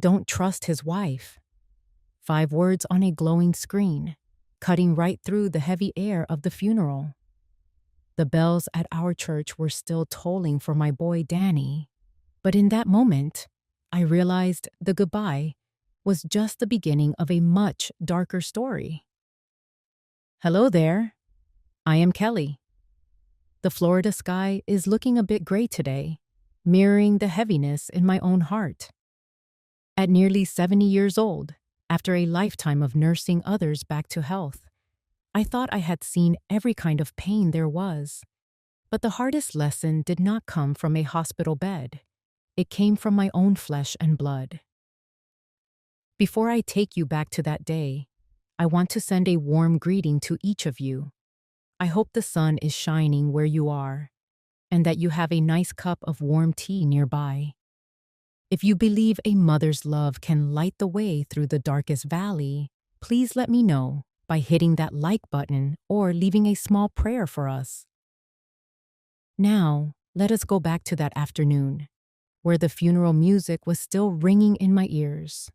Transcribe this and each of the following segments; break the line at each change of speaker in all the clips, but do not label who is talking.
Don't trust his wife. 5 words on a glowing screen, cutting right through the heavy air of the funeral. The bells at our church were still tolling for my boy Dany, but in that moment, I realized the goodbye was just the beginning of a much darker story. Hello there. I am Kelly. The Florida sky is looking a bit gray today, mirroring the heaviness in my own heart. At nearly 70 years old, after a lifetime of nursing others back to health, I thought I had seen every kind of pain there was. But the hardest lesson did not come from a hospital bed. It came from my own flesh and blood. Before I take you back to that day, I want to send a warm greeting to each of you. I hope the sun is shining where you are, and that you have a nice cup of warm tea nearby. If you believe a mother's love can light the way through the darkest valley, please let me know by hitting that like button or leaving a small prayer for us. Now, let us go back to that afternoon, where the funeral music was still ringing in my ears.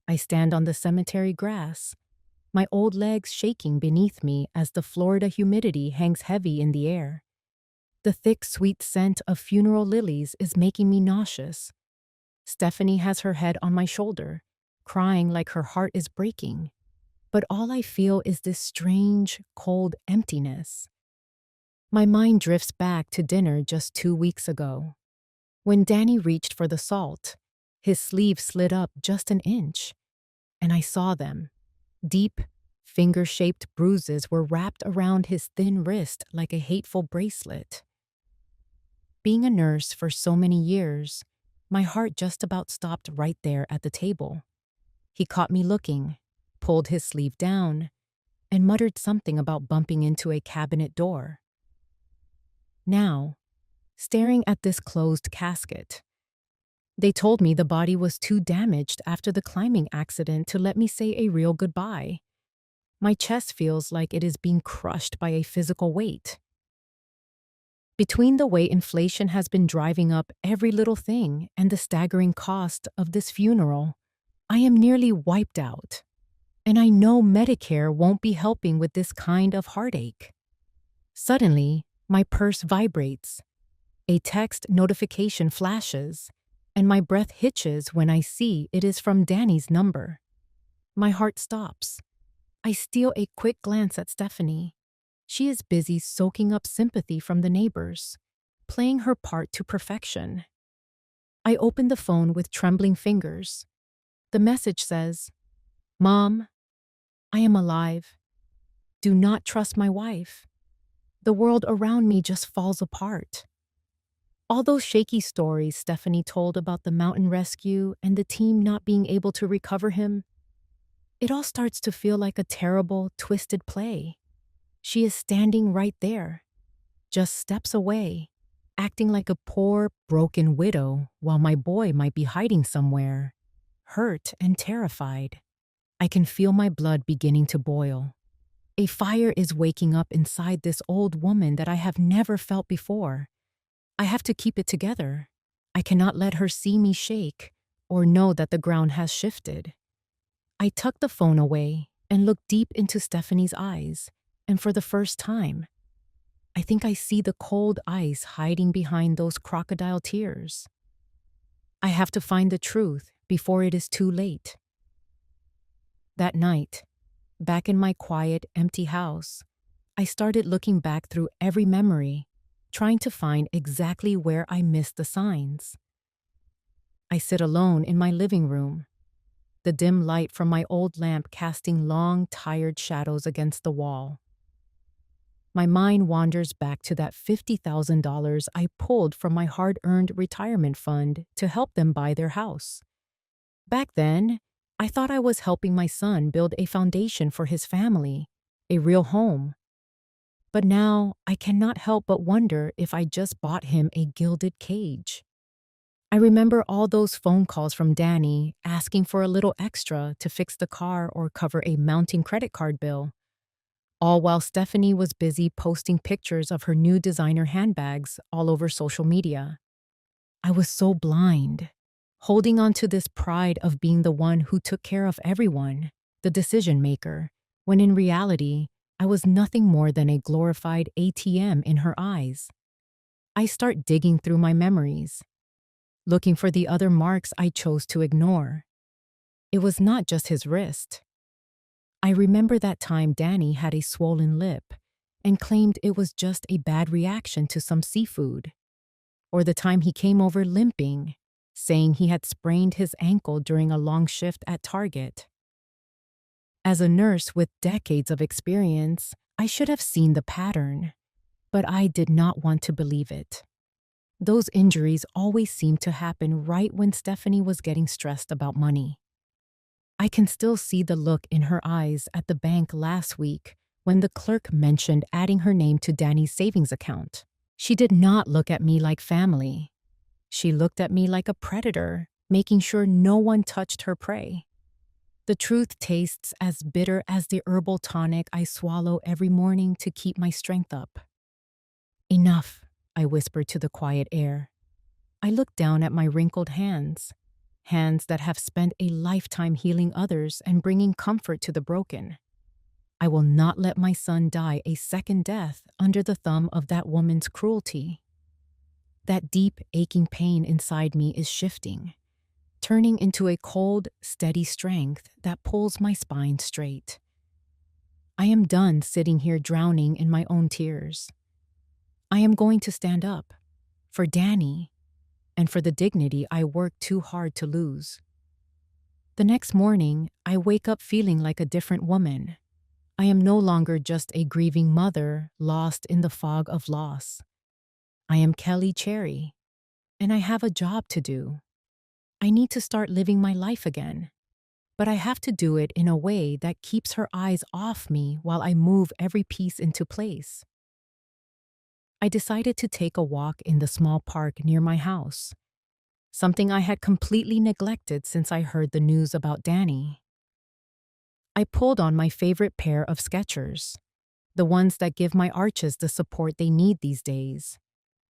I stand on the cemetery grass, my old legs shaking beneath me as the Florida humidity hangs heavy in the air. The thick, sweet scent of funeral lilies is making me nauseous. Stephanie has her head on my shoulder, crying like her heart is breaking. But all I feel is this strange, cold emptiness. My mind drifts back to dinner just 2 weeks ago. When Dany reached for the salt, his sleeve slid up just an inch, and I saw them. Deep, finger-shaped bruises were wrapped around his thin wrist like a hateful bracelet. Being a nurse for so many years, my heart just about stopped right there at the table. He caught me looking, pulled his sleeve down, and muttered something about bumping into a cabinet door. Now, staring at this closed casket, they told me the body was too damaged after the climbing accident to let me say a real goodbye. My chest feels like it is being crushed by a physical weight. Between the way inflation has been driving up every little thing and the staggering cost of this funeral, I am nearly wiped out. And I know Medicare won't be helping with this kind of heartache. Suddenly, my purse vibrates. A text notification flashes, and my breath hitches when I see it is from Dany's number. My heart stops. I steal a quick glance at Stephanie. She is busy soaking up sympathy from the neighbors, playing her part to perfection. I open the phone with trembling fingers. The message says, "Mom, I am alive. Do not trust my wife. The world around me just falls apart." All those shaky stories Stephanie told about the mountain rescue and the team not being able to recover him, it all starts to feel like a terrible, twisted play. She is standing right there, just steps away, acting like a poor, broken widow while my boy might be hiding somewhere, hurt and terrified. I can feel my blood beginning to boil. A fire is waking up inside this old woman that I have never felt before. I have to keep it together. I cannot let her see me shake or know that the ground has shifted. I tuck the phone away and look deep into Stephanie's eyes, and for the first time, I think I see the cold ice hiding behind those crocodile tears. I have to find the truth before it is too late. That night, back in my quiet, empty house, I started looking back through every memory, trying to find exactly where I missed the signs. I sit alone in my living room, the dim light from my old lamp casting long, tired shadows against the wall. My mind wanders back to that $50,000 I pulled from my hard-earned retirement fund to help them buy their house. Back then, I thought I was helping my son build a foundation for his family, a real home. But now, I cannot help but wonder if I just bought him a gilded cage. I remember all those phone calls from Dany asking for a little extra to fix the car or cover a mounting credit card bill, all while Stephanie was busy posting pictures of her new designer handbags all over social media. I was so blind, holding on to this pride of being the one who took care of everyone, the decision maker, when in reality, I was nothing more than a glorified ATM in her eyes. I start digging through my memories, looking for the other marks I chose to ignore. It was not just his wrist. I remember that time Dany had a swollen lip and claimed it was just a bad reaction to some seafood. Or the time he came over limping, saying he had sprained his ankle during a long shift at Target. As a nurse with decades of experience, I should have seen the pattern, but I did not want to believe it. Those injuries always seemed to happen right when Stephanie was getting stressed about money. I can still see the look in her eyes at the bank last week when the clerk mentioned adding her name to Dany's savings account. She did not look at me like family. She looked at me like a predator, making sure no one touched her prey. The truth tastes as bitter as the herbal tonic I swallow every morning to keep my strength up. Enough, I whispered to the quiet air. I looked down at my wrinkled hands that have spent a lifetime healing others and bringing comfort to the broken. I will not let my son die a second death under the thumb of that woman's cruelty. That deep, aching pain inside me is shifting, turning into a cold, steady strength that pulls my spine straight. I am done sitting here drowning in my own tears. I am going to stand up for Dany and for the dignity I worked too hard to lose. The next morning, I wake up feeling like a different woman. I am no longer just a grieving mother lost in the fog of loss. I am Kelly Cherry, and I have a job to do. I need to start living my life again, but I have to do it in a way that keeps her eyes off me while I move every piece into place. I decided to take a walk in the small park near my house, something I had completely neglected since I heard the news about Dany. I pulled on my favorite pair of Skechers, the ones that give my arches the support they need these days.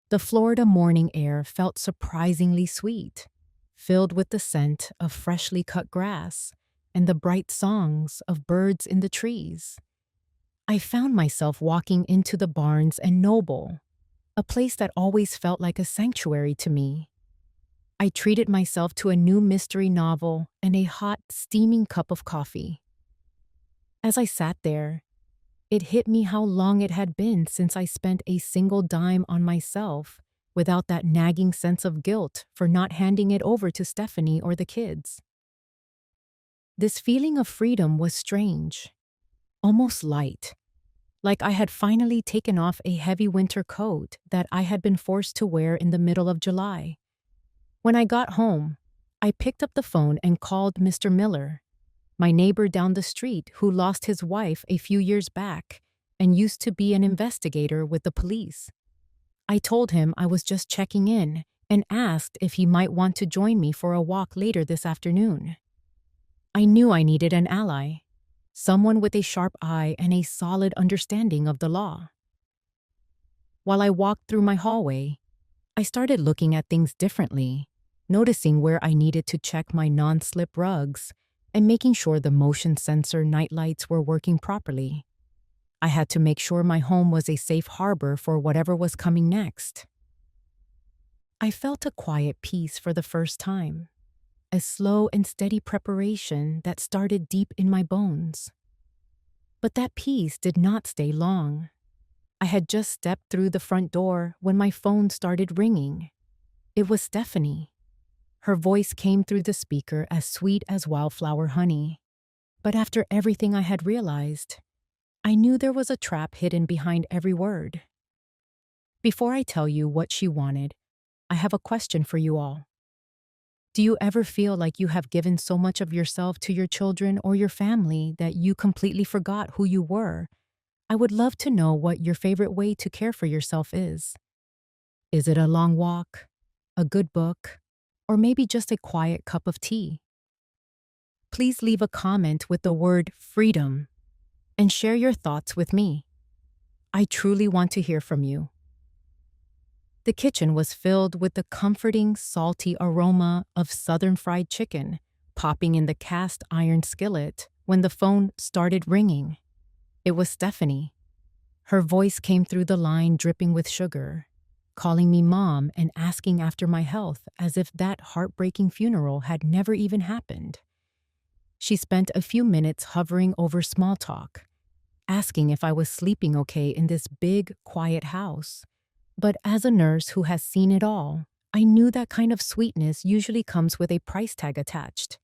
The Florida morning air felt surprisingly sweet, filled with the scent of freshly cut grass and the bright songs of birds in the trees. I found myself walking into the Barnes and Noble, a place that always felt like a sanctuary to me. I treated myself to a new mystery novel and a hot, steaming cup of coffee. As I sat there, it hit me how long it had been since I spent a single dime on myself without that nagging sense of guilt for not handing it over to Stephanie or the kids. This feeling of freedom was strange, almost light, like I had finally taken off a heavy winter coat that I had been forced to wear in the middle of July. When I got home, I picked up the phone and called Mr. Miller, my neighbor down the street who lost his wife a few years back and used to be an investigator with the police. I told him I was just checking in and asked if he might want to join me for a walk later this afternoon. I knew I needed an ally, someone with a sharp eye and a solid understanding of the law. While I walked through my hallway, I started looking at things differently, noticing where I needed to check my non-slip rugs and making sure the motion sensor nightlights were working properly. I had to make sure my home was a safe harbor for whatever was coming next. I felt a quiet peace for the first time, a slow and steady preparation that started deep in my bones. But that peace did not stay long. I had just stepped through the front door when my phone started ringing. It was Stephanie. Her voice came through the speaker as sweet as wildflower honey. But after everything I had realized, I knew there was a trap hidden behind every word. Before I tell you what she wanted, I have a question for you all. Do you ever feel like you have given so much of yourself to your children or your family that you completely forgot who you were? I would love to know what your favorite way to care for yourself is. Is it a long walk, a good book, or maybe just a quiet cup of tea? Please leave a comment with the word freedom and share your thoughts with me. I truly want to hear from you. The kitchen was filled with the comforting, salty aroma of southern fried chicken popping in the cast iron skillet when the phone started ringing. It was Stephanie. Her voice came through the line dripping with sugar, calling me mom and asking after my health as if that heartbreaking funeral had never even happened. She spent a few minutes hovering over small talk, asking if I was sleeping okay in this big, quiet house. But as a nurse who has seen it all, I knew that kind of sweetness usually comes with a price tag attached.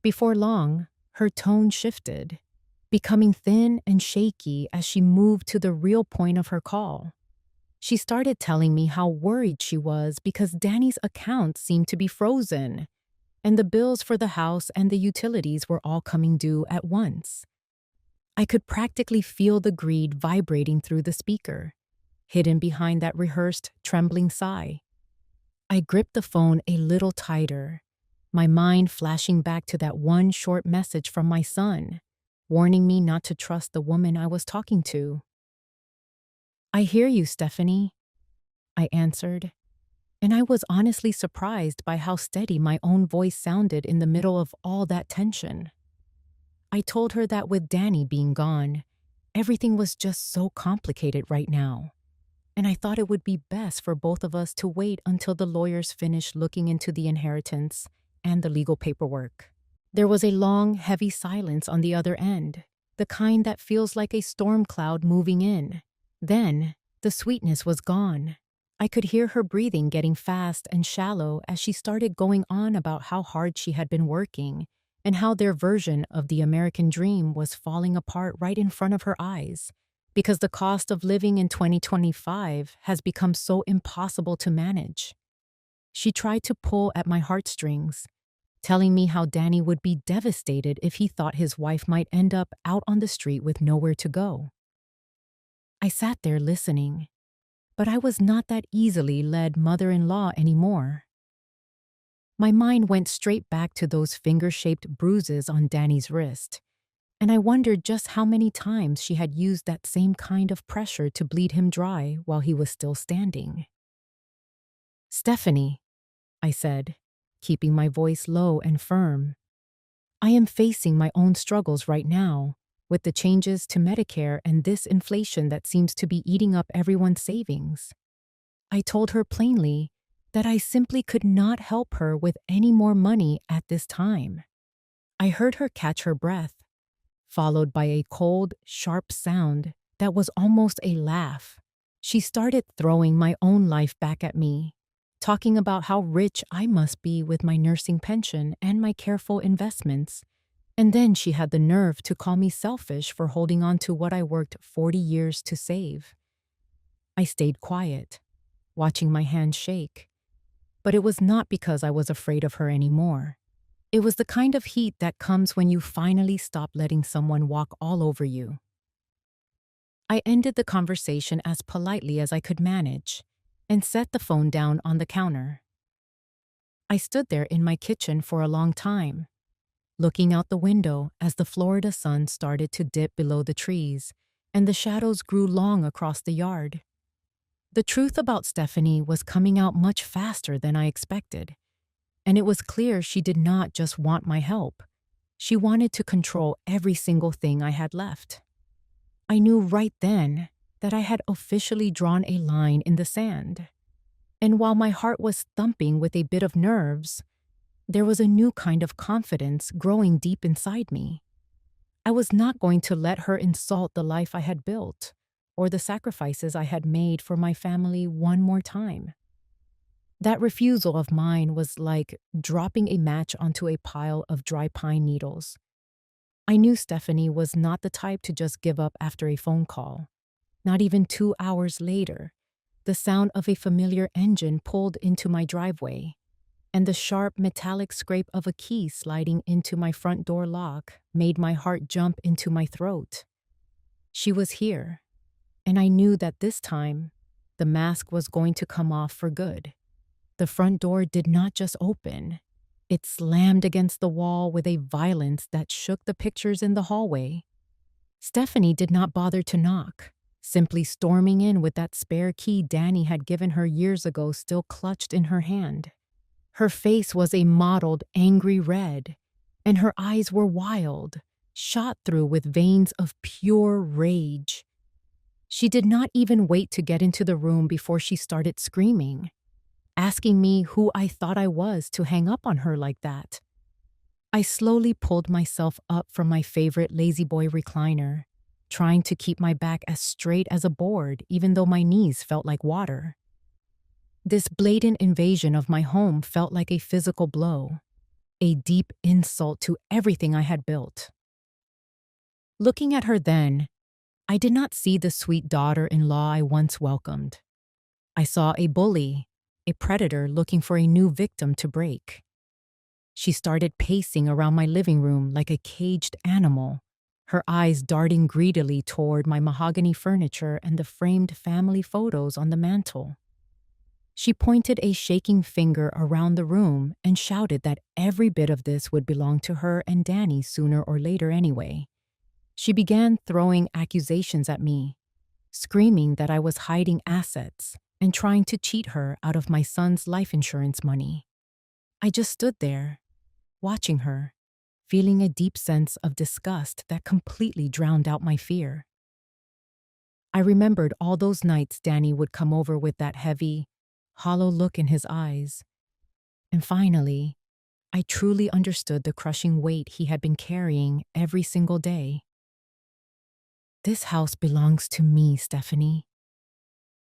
Before long, her tone shifted, becoming thin and shaky as she moved to the real point of her call. She started telling me how worried she was because Dany's account seemed to be frozen, and the bills for the house and the utilities were all coming due at once. I could practically feel the greed vibrating through the speaker, hidden behind that rehearsed, trembling sigh. I gripped the phone a little tighter, my mind flashing back to that one short message from my son, warning me not to trust the woman I was talking to. "I hear you, Stephanie," I answered, and I was honestly surprised by how steady my own voice sounded in the middle of all that tension. I told her that with Dany being gone, everything was just so complicated right now, and I thought it would be best for both of us to wait until the lawyers finished looking into the inheritance and the legal paperwork. There was a long, heavy silence on the other end, the kind that feels like a storm cloud moving in. Then, the sweetness was gone. I could hear her breathing getting fast and shallow as she started going on about how hard she had been working and how their version of the American dream was falling apart right in front of her eyes because the cost of living in 2025 has become so impossible to manage. She tried to pull at my heartstrings, telling me how Dany would be devastated if he thought his wife might end up out on the street with nowhere to go. I sat there listening, but I was not that easily led mother-in-law anymore. My mind went straight back to those finger-shaped bruises on Dany's wrist, and I wondered just how many times she had used that same kind of pressure to bleed him dry while he was still standing. "Stephanie," I said, keeping my voice low and firm, "I am facing my own struggles right now, with the changes to Medicare and this inflation that seems to be eating up everyone's savings." I told her plainly that I simply could not help her with any more money at this time. I heard her catch her breath, followed by a cold, sharp sound that was almost a laugh. She started throwing my own life back at me, talking about how rich I must be with my nursing pension and my careful investments. And then she had the nerve to call me selfish for holding on to what I worked 40 years to save. I stayed quiet, watching my hands shake. But it was not because I was afraid of her anymore. It was the kind of heat that comes when you finally stop letting someone walk all over you. I ended the conversation as politely as I could manage and set the phone down on the counter. I stood there in my kitchen for a long time, looking out the window as the Florida sun started to dip below the trees and the shadows grew long across the yard. The truth about Stephanie was coming out much faster than I expected, and it was clear she did not just want my help. She wanted to control every single thing I had left. I knew right then that I had officially drawn a line in the sand. And while my heart was thumping with a bit of nerves, there was a new kind of confidence growing deep inside me. I was not going to let her insult the life I had built or the sacrifices I had made for my family one more time. That refusal of mine was like dropping a match onto a pile of dry pine needles. I knew Stephanie was not the type to just give up after a phone call. Not even 2 hours later, the sound of a familiar engine pulled into my driveway, and the sharp metallic scrape of a key sliding into my front door lock made my heart jump into my throat. She was here, and I knew that this time, the mask was going to come off for good. The front door did not just open. It slammed against the wall with a violence that shook the pictures in the hallway. Stephanie did not bother to knock, simply storming in with that spare key Dany had given her years ago still clutched in her hand. Her face was a mottled, angry red, and her eyes were wild, shot through with veins of pure rage. She did not even wait to get into the room before she started screaming, asking me who I thought I was to hang up on her like that. I slowly pulled myself up from my favorite lazy boy recliner, trying to keep my back as straight as a board even though my knees felt like water. This blatant invasion of my home felt like a physical blow, a deep insult to everything I had built. Looking at her then, I did not see the sweet daughter-in-law I once welcomed. I saw a bully, a predator looking for a new victim to break. She started pacing around my living room like a caged animal, her eyes darting greedily toward my mahogany furniture and the framed family photos on the mantel. She pointed a shaking finger around the room and shouted that every bit of this would belong to her and Dany sooner or later anyway. She began throwing accusations at me, screaming that I was hiding assets and trying to cheat her out of my son's life insurance money. I just stood there, watching her, feeling a deep sense of disgust that completely drowned out my fear. I remembered all those nights Dany would come over with that heavy, hollow look in his eyes. And finally, I truly understood the crushing weight he had been carrying every single day. "This house belongs to me, Stephanie,"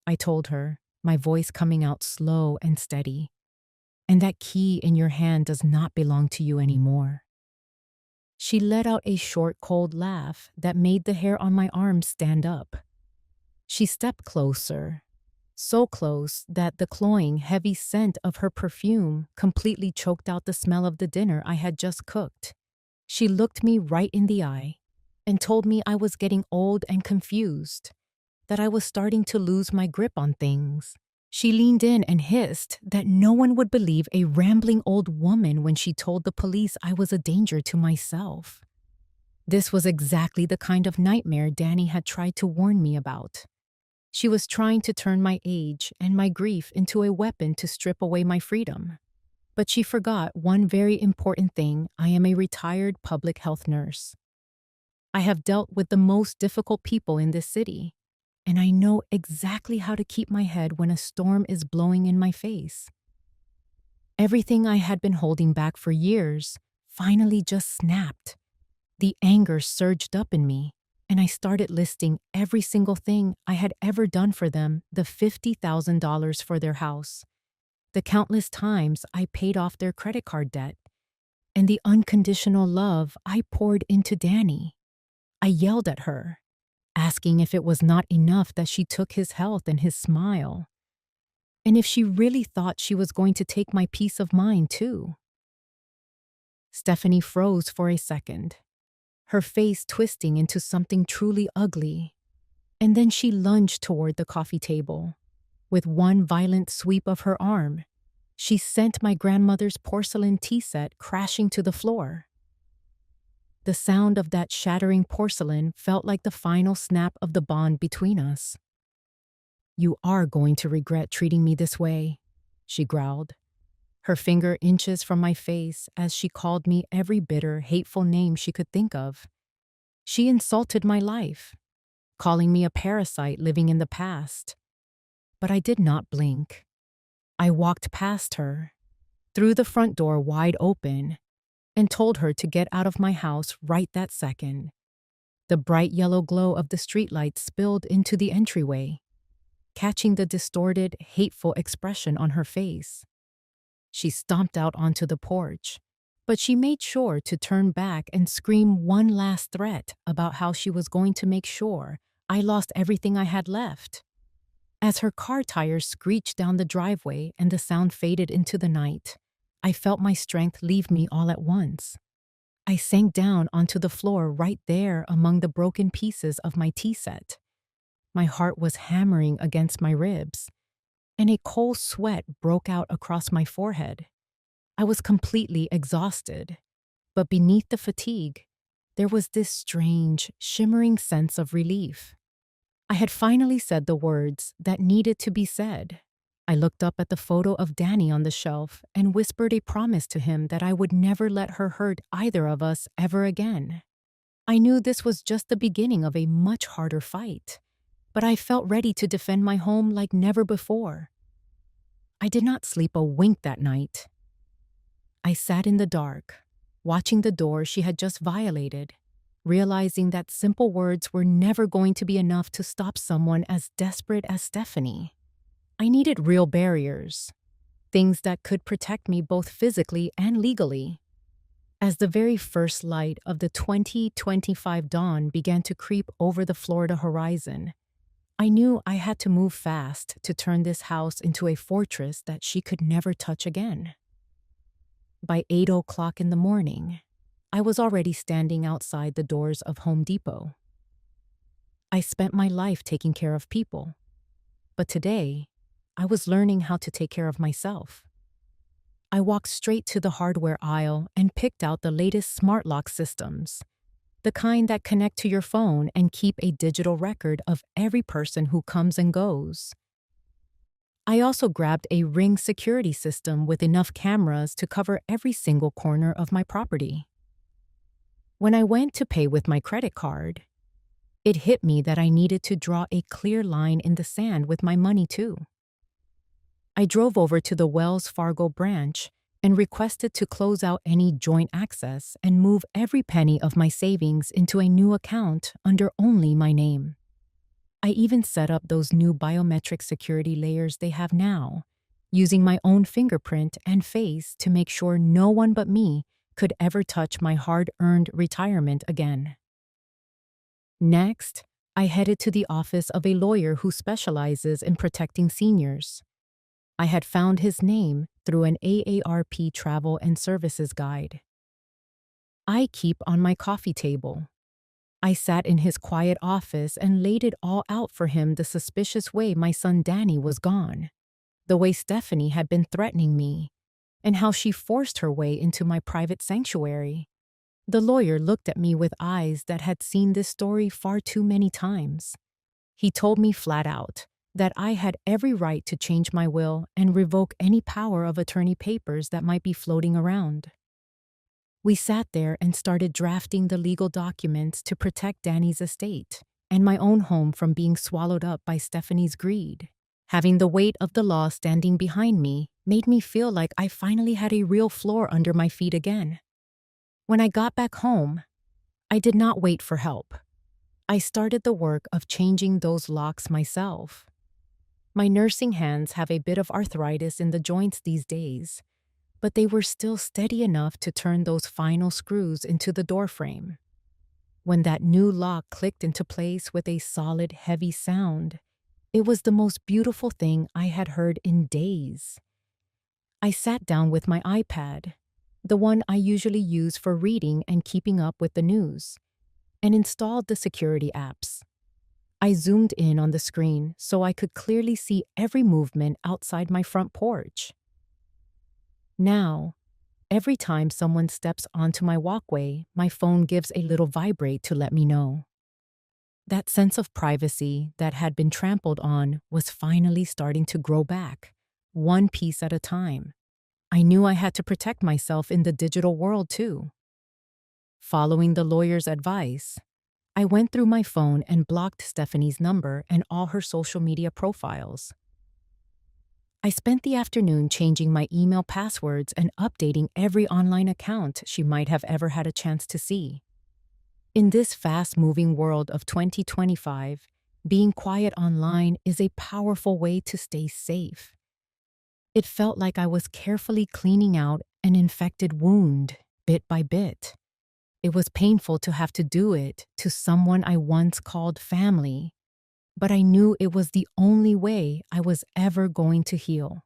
I told her, my voice coming out slow and steady. "And that key in your hand does not belong to you anymore." She let out a short, cold laugh that made the hair on my arms stand up. She stepped closer, so close that the cloying, heavy scent of her perfume completely choked out the smell of the dinner I had just cooked. She looked me right in the eye and told me I was getting old and confused, that I was starting to lose my grip on things. She leaned in and hissed that no one would believe a rambling old woman when she told the police I was a danger to myself. This was exactly the kind of nightmare Dany had tried to warn me about. She was trying to turn my age and my grief into a weapon to strip away my freedom. But she forgot one very important thing: I am a retired public health nurse. I have dealt with the most difficult people in this city, and I know exactly how to keep my head when a storm is blowing in my face. Everything I had been holding back for years finally just snapped. The anger surged up in me, and I started listing every single thing I had ever done for them: the $50,000 for their house, the countless times I paid off their credit card debt, and the unconditional love I poured into Dany. I yelled at her, asking if it was not enough that she took his health and his smile, and if she really thought she was going to take my peace of mind too. Stephanie froze for a second, her face twisting into something truly ugly, and then she lunged toward the coffee table. With one violent sweep of her arm, she sent my grandmother's porcelain tea set crashing to the floor. The sound of that shattering porcelain felt like the final snap of the bond between us. "You are going to regret treating me this way," she growled, her finger inches from my face as she called me every bitter, hateful name she could think of. She insulted my life, calling me a parasite living in the past. But I did not blink. I walked past her, threw the front door wide open, and told her to get out of my house right that second. The bright yellow glow of the streetlight spilled into the entryway, catching the distorted, hateful expression on her face. She stomped out onto the porch, but she made sure to turn back and scream one last threat about how she was going to make sure I lost everything I had left. As her car tires screeched down the driveway and the sound faded into the night, I felt my strength leave me all at once. I sank down onto the floor right there among the broken pieces of my tea set. My heart was hammering against my ribs, and a cold sweat broke out across my forehead. I was completely exhausted, but beneath the fatigue, there was this strange, shimmering sense of relief. I had finally said the words that needed to be said. I looked up at the photo of Dany on the shelf and whispered a promise to him that I would never let her hurt either of us ever again. I knew this was just the beginning of a much harder fight, but I felt ready to defend my home like never before. I did not sleep a wink that night. I sat in the dark, watching the door she had just violated, realizing that simple words were never going to be enough to stop someone as desperate as Stephanie. I needed real barriers, things that could protect me both physically and legally. As the very first light of the 2025 dawn began to creep over the Florida horizon, I knew I had to move fast to turn this house into a fortress that she could never touch again. By 8 o'clock in the morning, I was already standing outside the doors of Home Depot. I spent my life taking care of people, but today, I was learning how to take care of myself. I walked straight to the hardware aisle and picked out the latest smart lock systems, the kind that connect to your phone and keep a digital record of every person who comes and goes. I also grabbed a Ring security system with enough cameras to cover every single corner of my property. When I went to pay with my credit card, it hit me that I needed to draw a clear line in the sand with my money too. I drove over to the Wells Fargo branch and requested to close out any joint access and move every penny of my savings into a new account under only my name. I even set up those new biometric security layers they have now, using my own fingerprint and face to make sure no one but me could ever touch my hard-earned retirement again. Next, I headed to the office of a lawyer who specializes in protecting seniors. I had found his name through an AARP travel and services guide. I keep on my coffee table. I sat in his quiet office and laid it all out for him the suspicious way my son Dany was gone, the way Stephanie had been threatening me, and how she forced her way into my private sanctuary. The lawyer looked at me with eyes that had seen this story far too many times. He told me flat out that I had every right to change my will and revoke any power of attorney papers that might be floating around. We sat there and started drafting the legal documents to protect Dany's estate and my own home from being swallowed up by Stephanie's greed. Having the weight of the law standing behind me made me feel like I finally had a real floor under my feet again. When I got back home, I did not wait for help. I started the work of changing those locks myself. My nursing hands have a bit of arthritis in the joints these days, but they were still steady enough to turn those final screws into the door frame. When that new lock clicked into place with a solid, heavy sound, it was the most beautiful thing I had heard in days. I sat down with my iPad, the one I usually use for reading and keeping up with the news, and installed the security apps. I zoomed in on the screen so I could clearly see every movement outside my front porch. Now, every time someone steps onto my walkway, my phone gives a little vibrate to let me know. That sense of privacy that had been trampled on was finally starting to grow back, one piece at a time. I knew I had to protect myself in the digital world too. Following the lawyer's advice, I went through my phone and blocked Stephanie's number and all her social media profiles. I spent the afternoon changing my email passwords and updating every online account she might have ever had a chance to see. In this fast-moving world of 2025, being quiet online is a powerful way to stay safe. It felt like I was carefully cleaning out an infected wound, bit by bit. It was painful to have to do it to someone I once called family, but I knew it was the only way I was ever going to heal.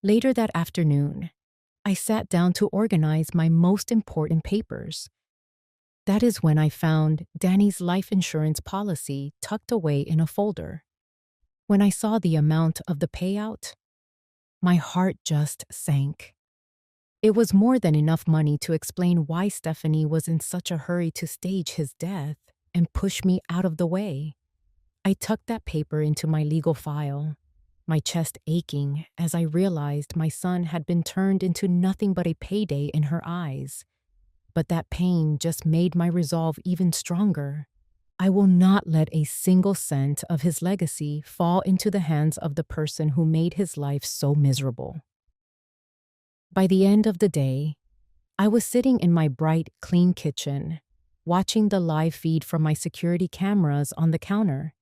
Later that afternoon, I sat down to organize my most important papers. That is when I found Dany's life insurance policy tucked away in a folder. When I saw the amount of the payout, my heart just sank. It was more than enough money to explain why Stephanie was in such a hurry to stage his death and push me out of the way. I tucked that paper into my legal file, my chest aching as I realized my son had been turned into nothing but a payday in her eyes. But that pain just made my resolve even stronger. I will not let a single cent of his legacy fall into the hands of the person who made his life so miserable. By the end of the day, I was sitting in my bright, clean kitchen, watching the live feed from my security cameras on the counter.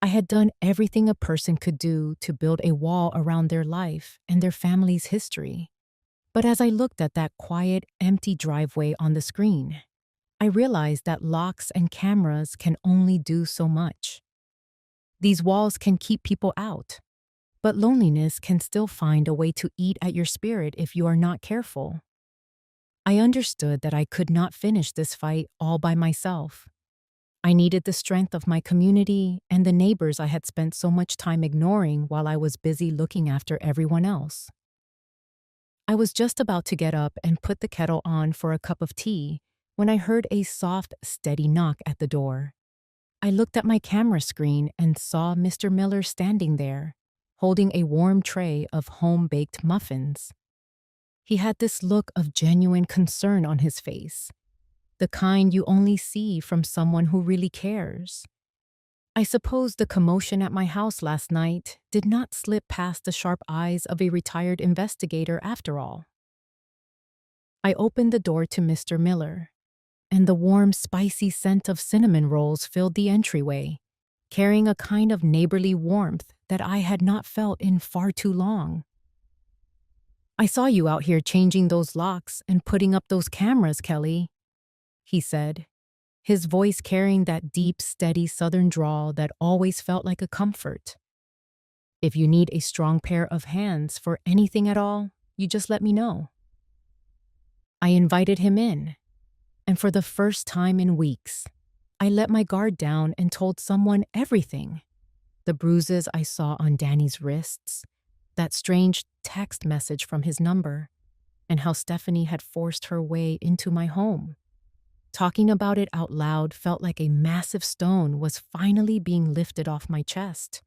I had done everything a person could do to build a wall around their life and their family's history. But as I looked at that quiet, empty driveway on the screen, I realized that locks and cameras can only do so much. These walls can keep people out, but loneliness can still find a way to eat at your spirit if you are not careful. I understood that I could not finish this fight all by myself. I needed the strength of my community and the neighbors I had spent so much time ignoring while I was busy looking after everyone else. I was just about to get up and put the kettle on for a cup of tea when I heard a soft, steady knock at the door. I looked at my camera screen and saw Mr. Miller standing there, holding a warm tray of home-baked muffins. He had this look of genuine concern on his face, the kind you only see from someone who really cares. I suppose the commotion at my house last night did not slip past the sharp eyes of a retired investigator after all. I opened the door to Mr. Miller, and the warm, spicy scent of cinnamon rolls filled the entryway, carrying a kind of neighborly warmth that I had not felt in far too long. "I saw you out here changing those locks and putting up those cameras, Kelly," he said, his voice carrying that deep, steady southern drawl that always felt like a comfort. "If you need a strong pair of hands for anything at all, you just let me know." I invited him in, and for the first time in weeks, I let my guard down and told someone everything. The bruises I saw on Dany's wrists, that strange text message from his number, and how Stephanie had forced her way into my home. Talking about it out loud felt like a massive stone was finally being lifted off my chest.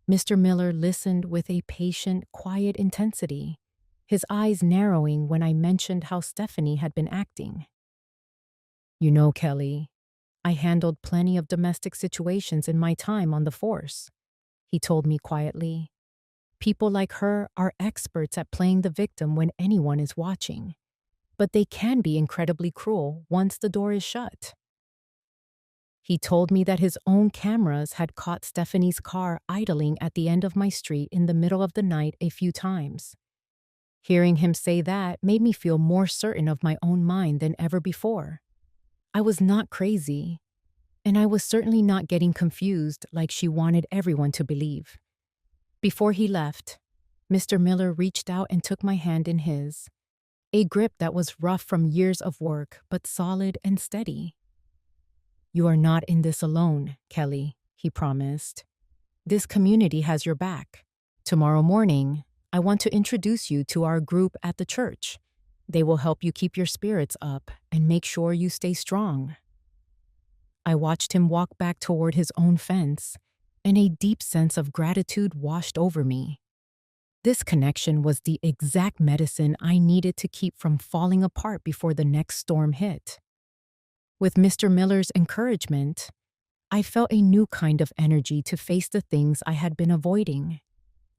Mr. Miller listened with a patient, quiet intensity, his eyes narrowing when I mentioned how Stephanie had been acting. "You know, Kelly, I handled plenty of domestic situations in my time on the force," he told me quietly. "People like her are experts at playing the victim when anyone is watching, but they can be incredibly cruel once the door is shut." He told me that his own cameras had caught Stephanie's car idling at the end of my street in the middle of the night a few times. Hearing him say that made me feel more certain of my own mind than ever before. I was not crazy, and I was certainly not getting confused like she wanted everyone to believe. Before he left, Mr. Miller reached out and took my hand in his, a grip that was rough from years of work but solid and steady. "You are not in this alone, Kelly," he promised. "This community has your back. Tomorrow morning, I want to introduce you to our group at the church. They will help you keep your spirits up and make sure you stay strong." I watched him walk back toward his own fence, and a deep sense of gratitude washed over me. This connection was the exact medicine I needed to keep from falling apart before the next storm hit. With Mr. Miller's encouragement, I felt a new kind of energy to face the things I had been avoiding.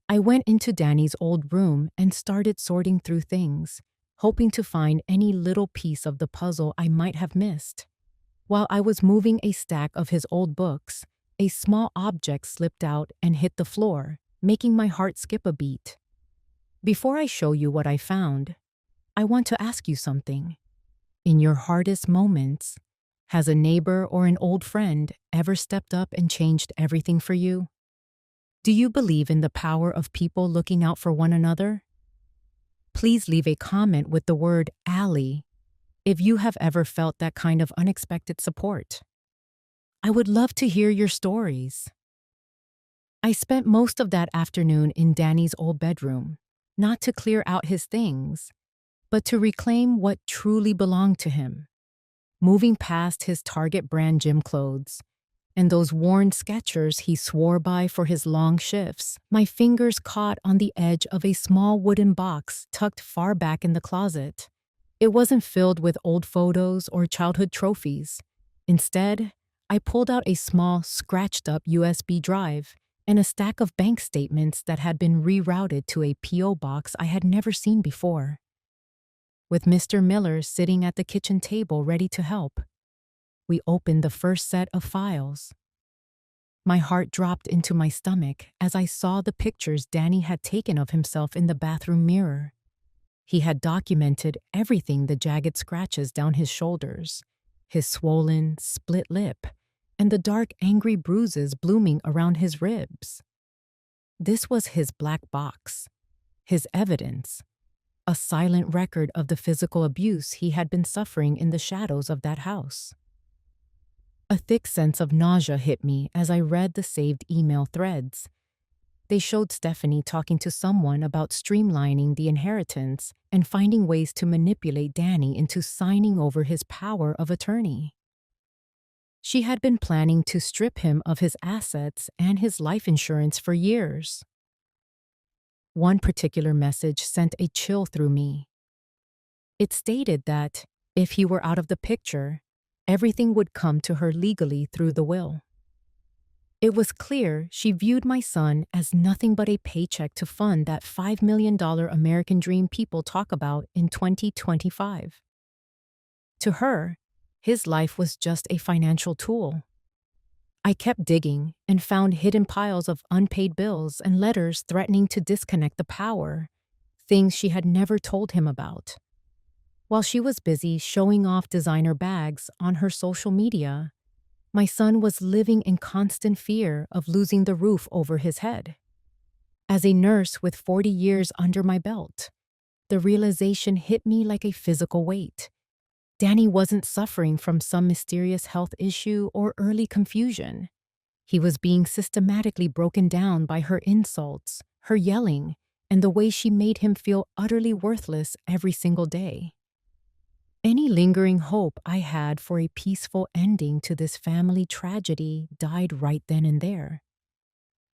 I went into Dany's old room and started sorting through things, hoping to find any little piece of the puzzle I might have missed. While I was moving a stack of his old books, a small object slipped out and hit the floor, making my heart skip a beat. Before I show you what I found, I want to ask you something. In your hardest moments, has a neighbor or an old friend ever stepped up and changed everything for you? Do you believe in the power of people looking out for one another? Please leave a comment with the word "Allie" if you have ever felt that kind of unexpected support. I would love to hear your stories. I spent most of that afternoon in Dany's old bedroom, not to clear out his things, but to reclaim what truly belonged to him. Moving past his Target brand gym clothes and those worn Skechers he swore by for his long shifts. My fingers caught on the edge of a small wooden box tucked far back in the closet. It wasn't filled with old photos or childhood trophies. Instead, I pulled out a small, scratched-up USB drive and a stack of bank statements that had been rerouted to a P.O. box I had never seen before. With Mr. Miller sitting at the kitchen table ready to help, we opened the first set of files. My heart dropped into my stomach as I saw the pictures Dany had taken of himself in the bathroom mirror. He had documented everything: the jagged scratches down his shoulders, his swollen, split lip, and the dark, angry bruises blooming around his ribs. This was his black box, his evidence, a silent record of the physical abuse he had been suffering in the shadows of that house. A thick sense of nausea hit me as I read the saved email threads. They showed Stephanie talking to someone about streamlining the inheritance and finding ways to manipulate Dany into signing over his power of attorney. She had been planning to strip him of his assets and his life insurance for years. One particular message sent a chill through me. It stated that, if he were out of the picture, everything would come to her legally through the will. It was clear she viewed my son as nothing but a paycheck to fund that $5 million American dream people talk about in 2025. To her, his life was just a financial tool. I kept digging and found hidden piles of unpaid bills and letters threatening to disconnect the power, things she had never told him about. While she was busy showing off designer bags on her social media, my son was living in constant fear of losing the roof over his head. As a nurse with 40 years under my belt, the realization hit me like a physical weight. Dany wasn't suffering from some mysterious health issue or early confusion. He was being systematically broken down by her insults, her yelling, and the way she made him feel utterly worthless every single day. Any lingering hope I had for a peaceful ending to this family tragedy died right then and there.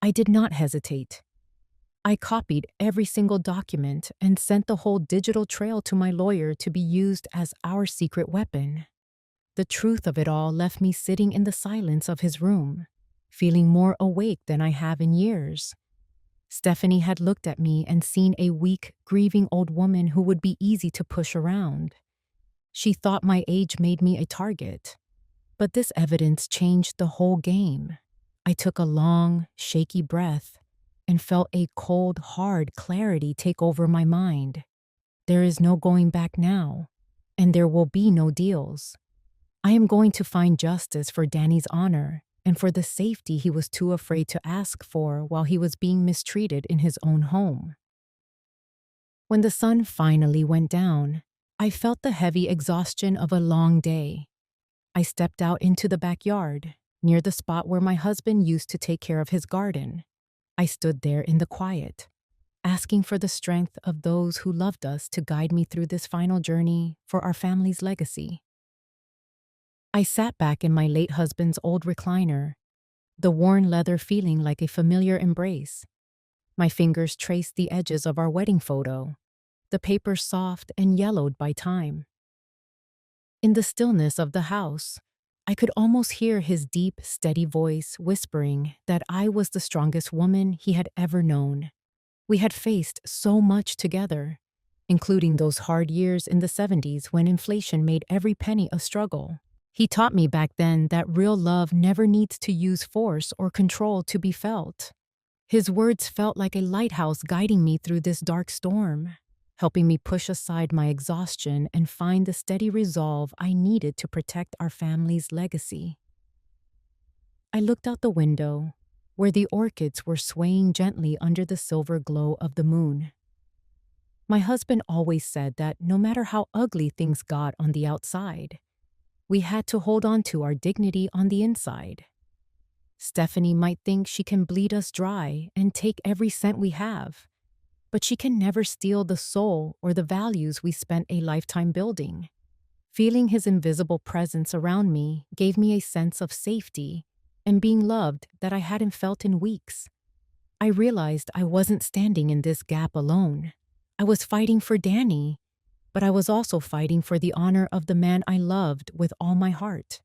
I did not hesitate. I copied every single document and sent the whole digital trail to my lawyer to be used as our secret weapon. The truth of it all left me sitting in the silence of his room, feeling more awake than I have in years. Stephanie had looked at me and seen a weak, grieving old woman who would be easy to push around. She thought my age made me a target. But this evidence changed the whole game. I took a long, shaky breath and felt a cold, hard clarity take over my mind. There is no going back now, and there will be no deals. I am going to find justice for Dany's honor and for the safety he was too afraid to ask for while he was being mistreated in his own home. When the sun finally went down, I felt the heavy exhaustion of a long day. I stepped out into the backyard, near the spot where my husband used to take care of his garden. I stood there in the quiet, asking for the strength of those who loved us to guide me through this final journey for our family's legacy. I sat back in my late husband's old recliner, the worn leather feeling like a familiar embrace. My fingers traced the edges of our wedding photo, the paper soft and yellowed by time. In the stillness of the house, I could almost hear his deep, steady voice whispering that I was the strongest woman he had ever known. We had faced so much together, including those hard years in the 70s when inflation made every penny a struggle. He taught me back then that real love never needs to use force or control to be felt. His words felt like a lighthouse guiding me through this dark storm, helping me push aside my exhaustion and find the steady resolve I needed to protect our family's legacy. I looked out the window, where the orchids were swaying gently under the silver glow of the moon. My husband always said that no matter how ugly things got on the outside, we had to hold on to our dignity on the inside. Stephanie might think she can bleed us dry and take every cent we have, but she can never steal the soul or the values we spent a lifetime building. Feeling his invisible presence around me gave me a sense of safety and being loved that I hadn't felt in weeks. I realized I wasn't standing in this gap alone. I was fighting for Dany, but I was also fighting for the honor of the man I loved with all my heart.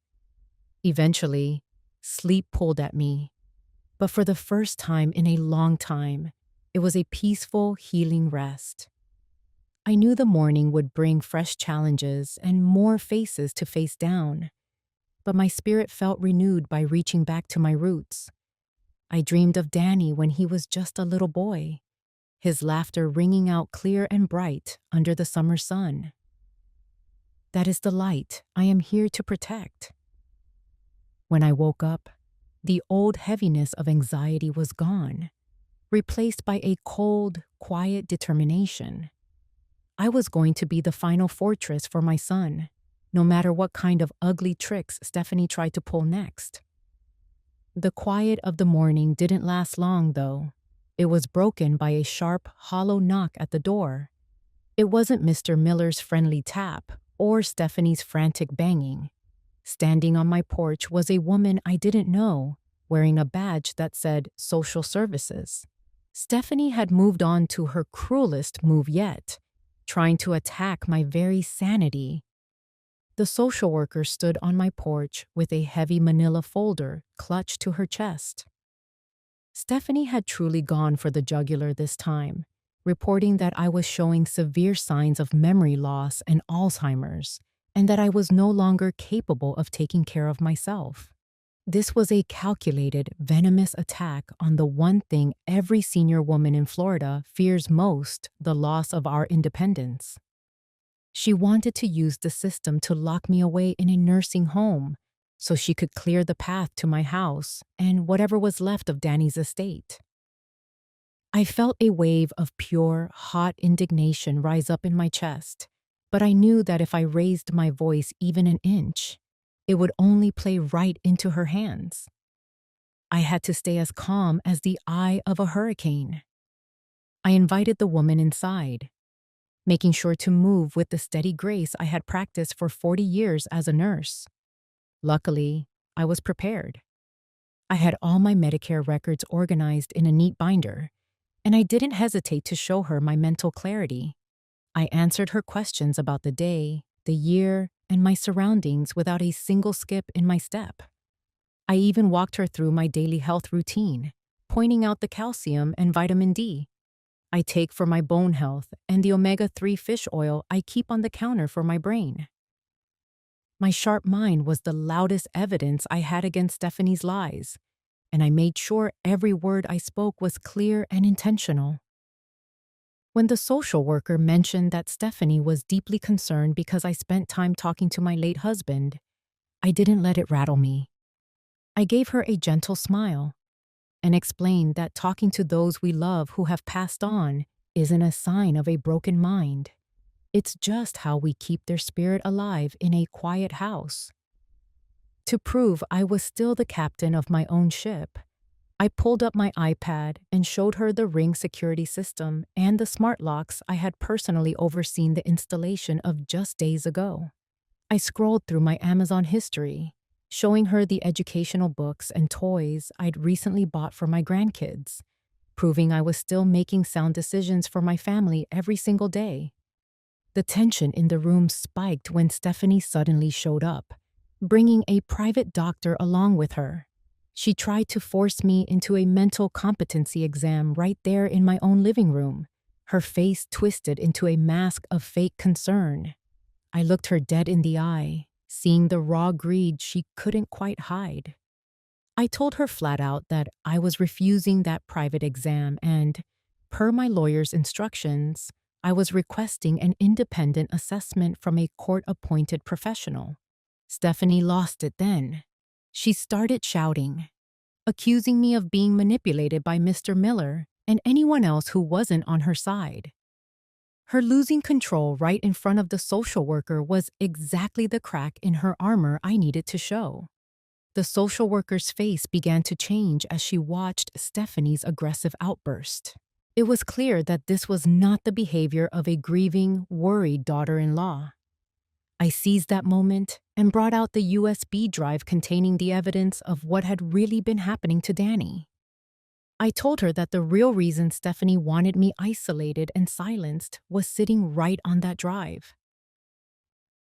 Eventually, sleep pulled at me, but for the first time in a long time, it was a peaceful, healing rest. I knew the morning would bring fresh challenges and more faces to face down, but my spirit felt renewed by reaching back to my roots. I dreamed of Dany when he was just a little boy, his laughter ringing out clear and bright under the summer sun. That is the light I am here to protect. When I woke up, the old heaviness of anxiety was gone, replaced by a cold, quiet determination. I was going to be the final fortress for my son, no matter what kind of ugly tricks Stephanie tried to pull next. The quiet of the morning didn't last long, though. It was broken by a sharp, hollow knock at the door. It wasn't Mr. Miller's friendly tap or Stephanie's frantic banging. Standing on my porch was a woman I didn't know, wearing a badge that said Social Services. Stephanie had moved on to her cruelest move yet, trying to attack my very sanity. The social worker stood on my porch with a heavy manila folder clutched to her chest. Stephanie had truly gone for the jugular this time, reporting that I was showing severe signs of memory loss and Alzheimer's, and that I was no longer capable of taking care of myself. This was a calculated, venomous attack on the one thing every senior woman in Florida fears most: the loss of our independence. She wanted to use the system to lock me away in a nursing home so she could clear the path to my house and whatever was left of Dany's estate. I felt a wave of pure, hot indignation rise up in my chest, but I knew that if I raised my voice even an inch, it would only play right into her hands. I had to stay as calm as the eye of a hurricane. I invited the woman inside, making sure to move with the steady grace I had practiced for 40 years as a nurse. Luckily, I was prepared. I had all my Medicare records organized in a neat binder, and I didn't hesitate to show her my mental clarity. I answered her questions about the day, the year, and my surroundings without a single skip in my step. I even walked her through my daily health routine, pointing out the calcium and vitamin D I take for my bone health and the omega-3 fish oil I keep on the counter for my brain. My sharp mind was the loudest evidence I had against Stephanie's lies, and I made sure every word I spoke was clear and intentional. When the social worker mentioned that Stephanie was deeply concerned because I spent time talking to my late husband, I didn't let it rattle me. I gave her a gentle smile and explained that talking to those we love who have passed on isn't a sign of a broken mind. It's just how we keep their spirit alive in a quiet house. To prove I was still the captain of my own ship, I pulled up my iPad and showed her the Ring security system and the smart locks I had personally overseen the installation of just days ago. I scrolled through my Amazon history, showing her the educational books and toys I'd recently bought for my grandkids, proving I was still making sound decisions for my family every single day. The tension in the room spiked when Stephanie suddenly showed up, bringing a private doctor along with her. She tried to force me into a mental competency exam right there in my own living room, her face twisted into a mask of fake concern. I looked her dead in the eye, seeing the raw greed she couldn't quite hide. I told her flat out that I was refusing that private exam and, per my lawyer's instructions, I was requesting an independent assessment from a court-appointed professional. Stephanie lost it then. She started shouting, accusing me of being manipulated by Mr. Miller and anyone else who wasn't on her side. Her losing control right in front of the social worker was exactly the crack in her armor I needed to show. The social worker's face began to change as she watched Stephanie's aggressive outburst. It was clear that this was not the behavior of a grieving, worried daughter-in-law. I seized that moment and brought out the USB drive containing the evidence of what had really been happening to Dany. I told her that the real reason Stephanie wanted me isolated and silenced was sitting right on that drive.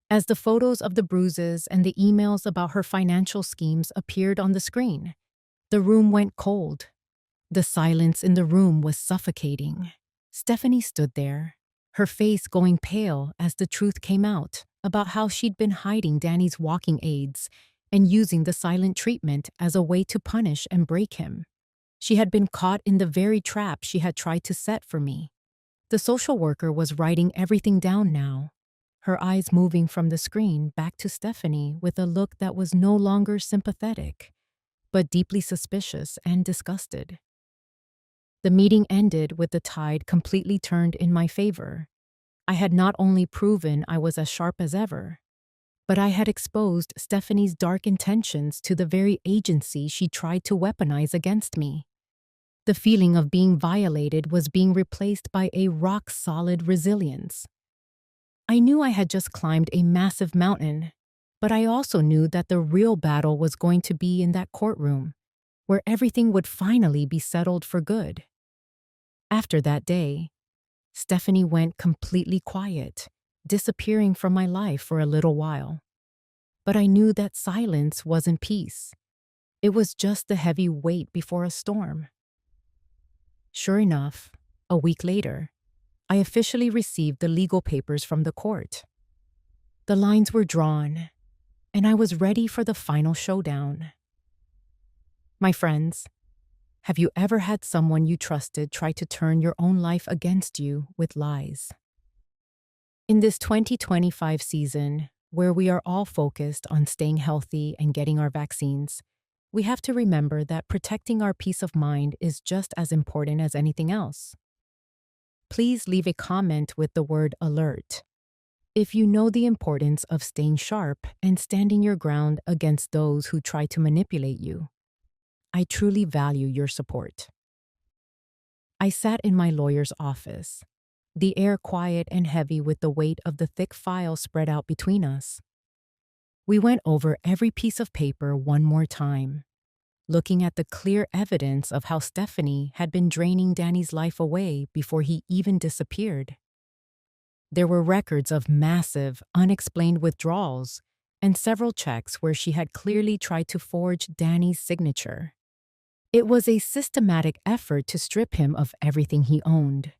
As the photos of the bruises and the emails about her financial schemes appeared on the screen, the room went cold. The silence in the room was suffocating. Stephanie stood there, her face going pale as the truth came out about how she'd been hiding Dany's walking aids and using the silent treatment as a way to punish and break him. She had been caught in the very trap she had tried to set for me. The social worker was writing everything down now, her eyes moving from the screen back to Stephanie with a look that was no longer sympathetic, but deeply suspicious and disgusted. The meeting ended with the tide completely turned in my favor. I had not only proven I was as sharp as ever, but I had exposed Stephanie's dark intentions to the very agency she tried to weaponize against me. The feeling of being violated was being replaced by a rock-solid resilience. I knew I had just climbed a massive mountain, but I also knew that the real battle was going to be in that courtroom, where everything would finally be settled for good. After that day, Stephanie went completely quiet, disappearing from my life for a little while. But I knew that silence wasn't peace. It was just the heavy weight before a storm. Sure enough, a week later, I officially received the legal papers from the court. The lines were drawn, and I was ready for the final showdown. My friends, have you ever had someone you trusted try to turn your own life against you with lies? In this 2025 season, where we are all focused on staying healthy and getting our vaccines, we have to remember that protecting our peace of mind is just as important as anything else. Please leave a comment with the word alert if you know the importance of staying sharp and standing your ground against those who try to manipulate you. I truly value your support. I sat in my lawyer's office, the air quiet and heavy with the weight of the thick file spread out between us. We went over every piece of paper one more time, looking at the clear evidence of how Stephanie had been draining Dany's life away before he even disappeared. There were records of massive, unexplained withdrawals and several checks where she had clearly tried to forge Dany's signature. It was a systematic effort to strip him of everything he owned.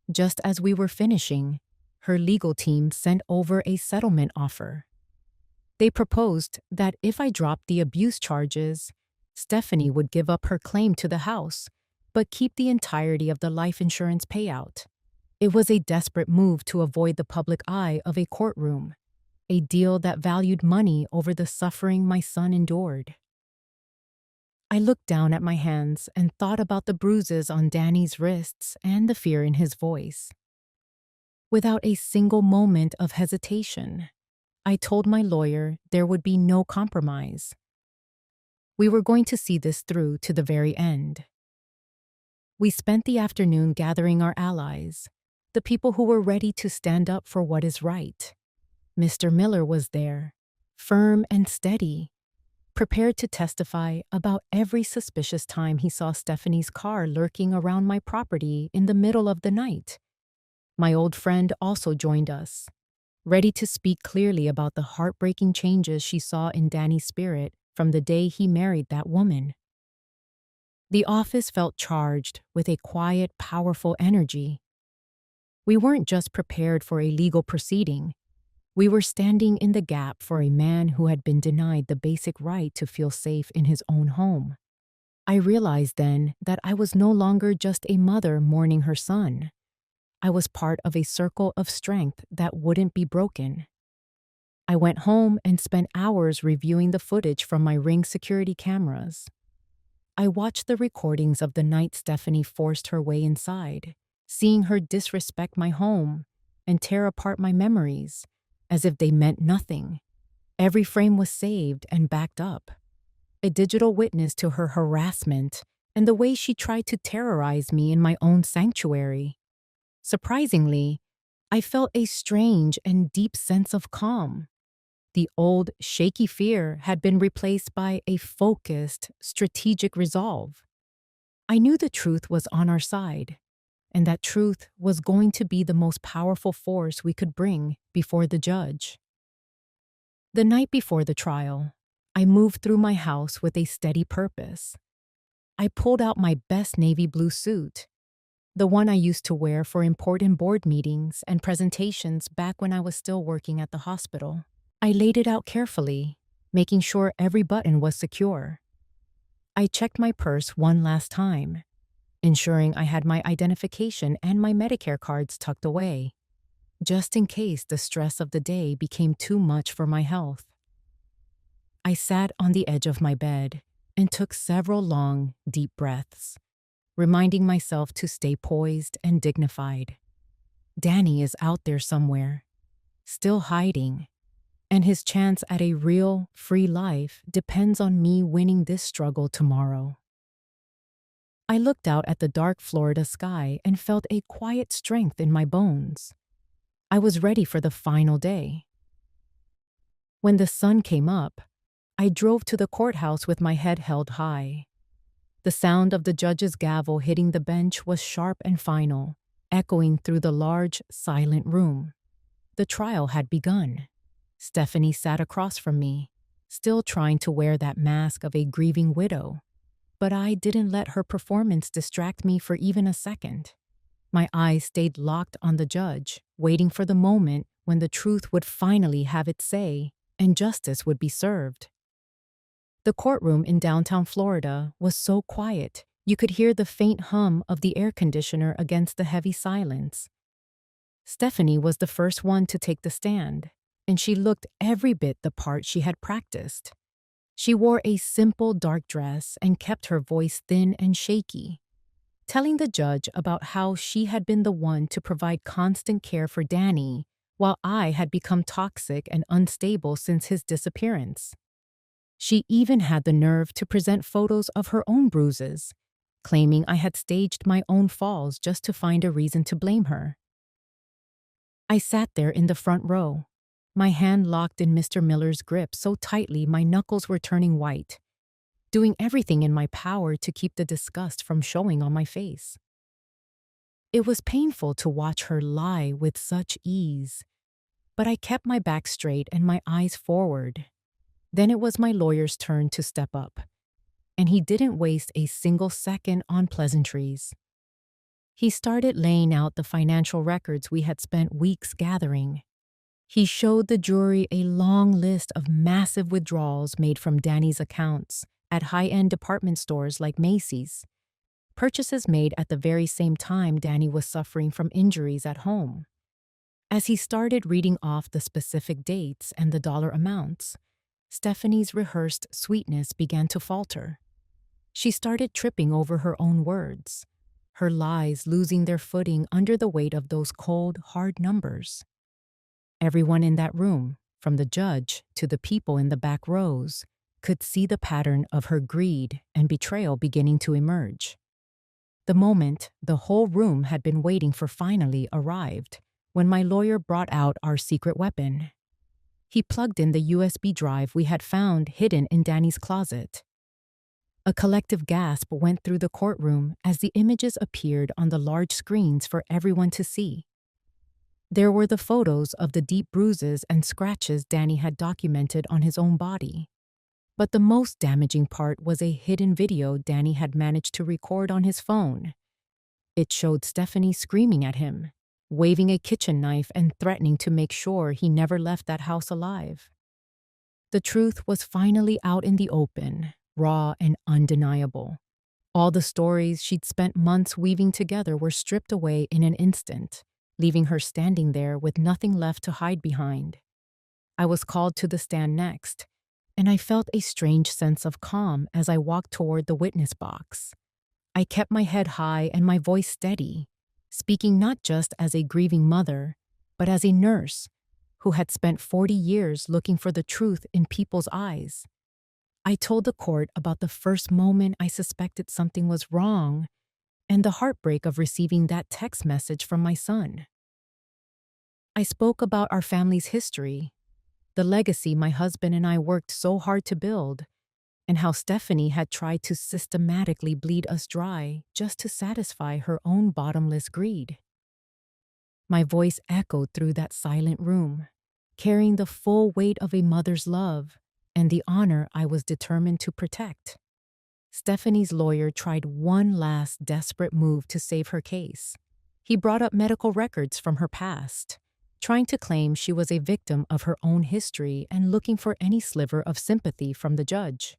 Just as we were finishing, her legal team sent over a settlement offer. They proposed that if I dropped the abuse charges, Stephanie would give up her claim to the house, but keep the entirety of the life insurance payout. It was a desperate move to avoid the public eye of a courtroom, a deal that valued money over the suffering my son endured. I looked down at my hands and thought about the bruises on Dany's wrists and the fear in his voice. Without a single moment of hesitation, I told my lawyer there would be no compromise. We were going to see this through to the very end. We spent the afternoon gathering our allies, the people who were ready to stand up for what is right. Mr. Miller was there, firm and steady, prepared to testify about every suspicious time he saw Stephanie's car lurking around my property in the middle of the night. My old friend also joined us, ready to speak clearly about the heartbreaking changes she saw in Dany's spirit from the day he married that woman. The office felt charged with a quiet, powerful energy. We weren't just prepared for a legal proceeding. We were standing in the gap for a man who had been denied the basic right to feel safe in his own home. I realized then that I was no longer just a mother mourning her son. I was part of a circle of strength that wouldn't be broken. I went home and spent hours reviewing the footage from my Ring security cameras. I watched the recordings of the night Stephanie forced her way inside, seeing her disrespect my home and tear apart my memories as if they meant nothing. Every frame was saved and backed up, a digital witness to her harassment and the way she tried to terrorize me in my own sanctuary. Surprisingly, I felt a strange and deep sense of calm. The old, shaky fear had been replaced by a focused, strategic resolve. I knew the truth was on our side, and that truth was going to be the most powerful force we could bring before the judge. The night before the trial, I moved through my house with a steady purpose. I pulled out my best navy blue suit, the one I used to wear for important board meetings and presentations back when I was still working at the hospital. I laid it out carefully, making sure every button was secure. I checked my purse one last time, ensuring I had my identification and my Medicare cards tucked away, just in case the stress of the day became too much for my health. I sat on the edge of my bed and took several long, deep breaths, reminding myself to stay poised and dignified. Dany is out there somewhere, still hiding, and his chance at a real, free life depends on me winning this struggle tomorrow. I looked out at the dark Florida sky and felt a quiet strength in my bones. I was ready for the final day. When the sun came up, I drove to the courthouse with my head held high. The sound of the judge's gavel hitting the bench was sharp and final, echoing through the large, silent room. The trial had begun. Stephanie sat across from me, still trying to wear that mask of a grieving widow. But I didn't let her performance distract me for even a second. My eyes stayed locked on the judge, waiting for the moment when the truth would finally have its say and justice would be served. The courtroom in downtown Florida was so quiet, you could hear the faint hum of the air conditioner against the heavy silence. Stephanie was the first one to take the stand, and she looked every bit the part she had practiced. She wore a simple dark dress and kept her voice thin and shaky, telling the judge about how she had been the one to provide constant care for Dany, while I had become toxic and unstable since his disappearance. She even had the nerve to present photos of her own bruises, claiming I had staged my own falls just to find a reason to blame her. I sat there in the front row, my hand locked in Mr. Miller's grip so tightly my knuckles were turning white, doing everything in my power to keep the disgust from showing on my face. It was painful to watch her lie with such ease, but I kept my back straight and my eyes forward. Then it was my lawyer's turn to step up, and he didn't waste a single second on pleasantries. He started laying out the financial records we had spent weeks gathering. He showed the jury a long list of massive withdrawals made from Dany's accounts at high-end department stores like Macy's, purchases made at the very same time Dany was suffering from injuries at home. As he started reading off the specific dates and the dollar amounts, Stephanie's rehearsed sweetness began to falter. She started tripping over her own words, her lies losing their footing under the weight of those cold, hard numbers. Everyone in that room, from the judge to the people in the back rows, could see the pattern of her greed and betrayal beginning to emerge. The moment the whole room had been waiting for finally arrived when my lawyer brought out our secret weapon. He plugged in the USB drive we had found hidden in Dany's closet. A collective gasp went through the courtroom as the images appeared on the large screens for everyone to see. There were the photos of the deep bruises and scratches Dany had documented on his own body. But the most damaging part was a hidden video Dany had managed to record on his phone. It showed Stephanie screaming at him, waving a kitchen knife and threatening to make sure he never left that house alive. The truth was finally out in the open, raw and undeniable. All the stories she'd spent months weaving together were stripped away in an instant, leaving her standing there with nothing left to hide behind. I was called to the stand next, and I felt a strange sense of calm as I walked toward the witness box. I kept my head high and my voice steady, speaking not just as a grieving mother, but as a nurse who had spent 40 years looking for the truth in people's eyes. I told the court about the first moment I suspected something was wrong and the heartbreak of receiving that text message from my son. I spoke about our family's history, the legacy my husband and I worked so hard to build, and how Stephanie had tried to systematically bleed us dry just to satisfy her own bottomless greed. My voice echoed through that silent room, carrying the full weight of a mother's love and the honor I was determined to protect. Stephanie's lawyer tried one last desperate move to save her case. He brought up medical records from her past, trying to claim she was a victim of her own history and looking for any sliver of sympathy from the judge.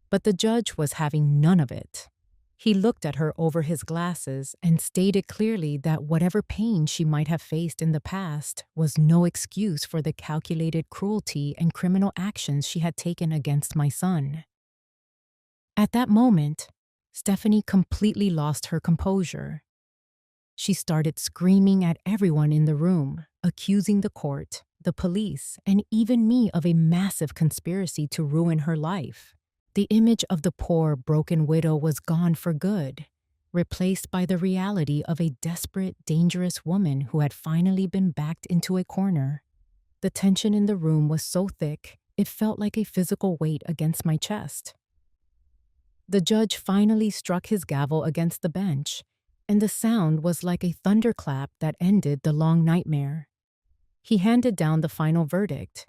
But the judge was having none of it. He looked at her over his glasses and stated clearly that whatever pain she might have faced in the past was no excuse for the calculated cruelty and criminal actions she had taken against my son. At that moment, Stephanie completely lost her composure. She started screaming at everyone in the room, accusing the court, the police, and even me of a massive conspiracy to ruin her life. The image of the poor, broken widow was gone for good, replaced by the reality of a desperate, dangerous woman who had finally been backed into a corner. The tension in the room was so thick, it felt like a physical weight against my chest. The judge finally struck his gavel against the bench, and the sound was like a thunderclap that ended the long nightmare. He handed down the final verdict,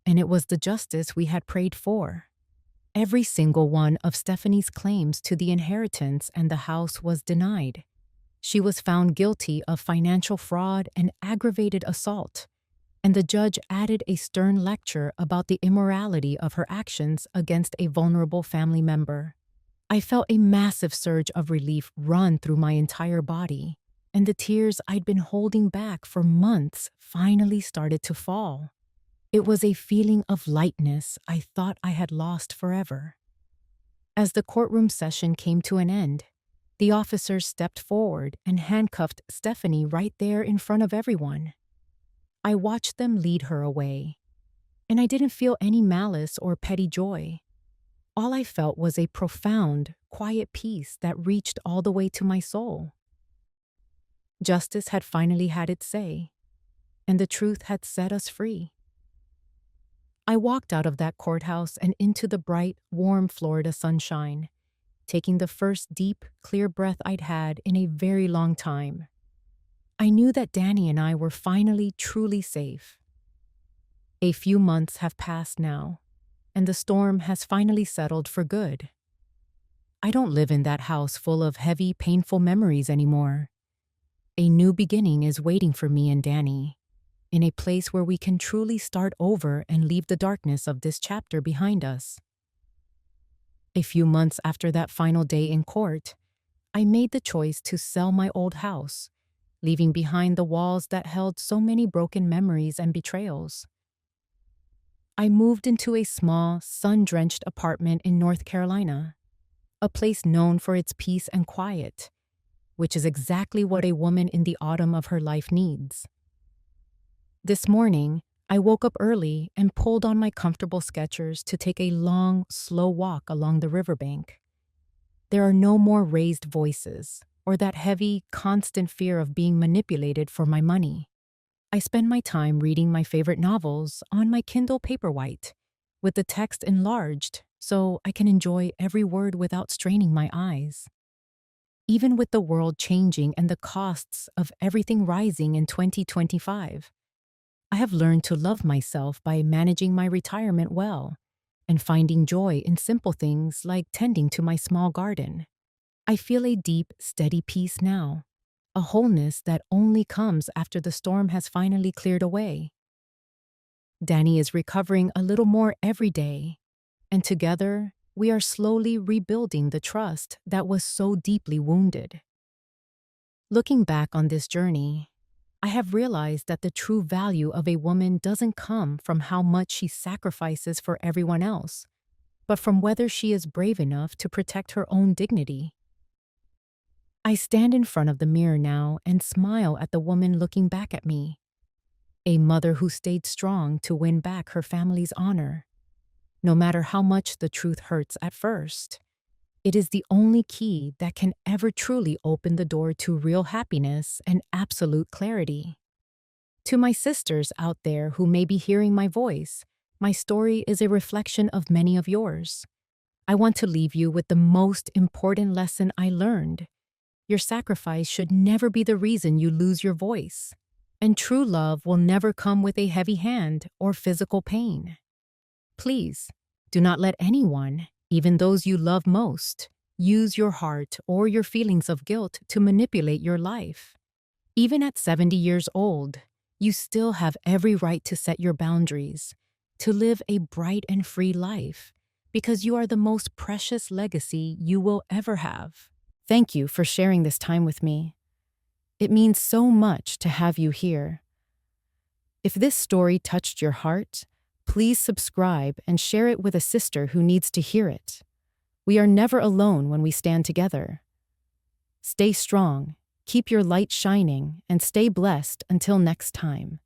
and it was the justice we had prayed for. Every single one of Stephanie's claims to the inheritance and the house was denied. She was found guilty of financial fraud and aggravated assault, and the judge added a stern lecture about the immorality of her actions against a vulnerable family member. I felt a massive surge of relief run through my entire body, and the tears I'd been holding back for months finally started to fall. It was a feeling of lightness I thought I had lost forever. As the courtroom session came to an end, the officers stepped forward and handcuffed Stephanie right there in front of everyone. I watched them lead her away, and I didn't feel any malice or petty joy. All I felt was a profound, quiet peace that reached all the way to my soul. Justice had finally had its say, and the truth had set us free. I walked out of that courthouse and into the bright, warm Florida sunshine, taking the first deep, clear breath I'd had in a very long time. I knew that Dany and I were finally truly safe. A few months have passed now, and the storm has finally settled for good. I don't live in that house full of heavy, painful memories anymore. A new beginning is waiting for me and Dany, in a place where we can truly start over and leave the darkness of this chapter behind us. A few months after that final day in court, I made the choice to sell my old house, leaving behind the walls that held so many broken memories and betrayals. I moved into a small, sun-drenched apartment in North Carolina, a place known for its peace and quiet, which is exactly what a woman in the autumn of her life needs. This morning, I woke up early and pulled on my comfortable Skechers to take a long, slow walk along the riverbank. There are no more raised voices or that heavy, constant fear of being manipulated for my money. I spend my time reading my favorite novels on my Kindle Paperwhite, with the text enlarged so I can enjoy every word without straining my eyes. Even with the world changing and the costs of everything rising in 2025, I have learned to love myself by managing my retirement well and finding joy in simple things like tending to my small garden. I feel a deep, steady peace now, a wholeness that only comes after the storm has finally cleared away. Dany is recovering a little more every day, and together we are slowly rebuilding the trust that was so deeply wounded. Looking back on this journey, I have realized that the true value of a woman doesn't come from how much she sacrifices for everyone else, but from whether she is brave enough to protect her own dignity. I stand in front of the mirror now and smile at the woman looking back at me, a mother who stayed strong to win back her family's honor. No matter how much the truth hurts at first, it is the only key that can ever truly open the door to real happiness and absolute clarity. To my sisters out there who may be hearing my voice, my story is a reflection of many of yours. I want to leave you with the most important lesson I learned. Your sacrifice should never be the reason you lose your voice. And true love will never come with a heavy hand or physical pain. Please, do not let anyone, even those you love most, use your heart or your feelings of guilt to manipulate your life. Even at 70 years old, you still have every right to set your boundaries, to live a bright and free life, because you are the most precious legacy you will ever have. Thank you for sharing this time with me. It means so much to have you here. If this story touched your heart, please subscribe and share it with a sister who needs to hear it. We are never alone when we stand together. Stay strong, keep your light shining, and stay blessed until next time.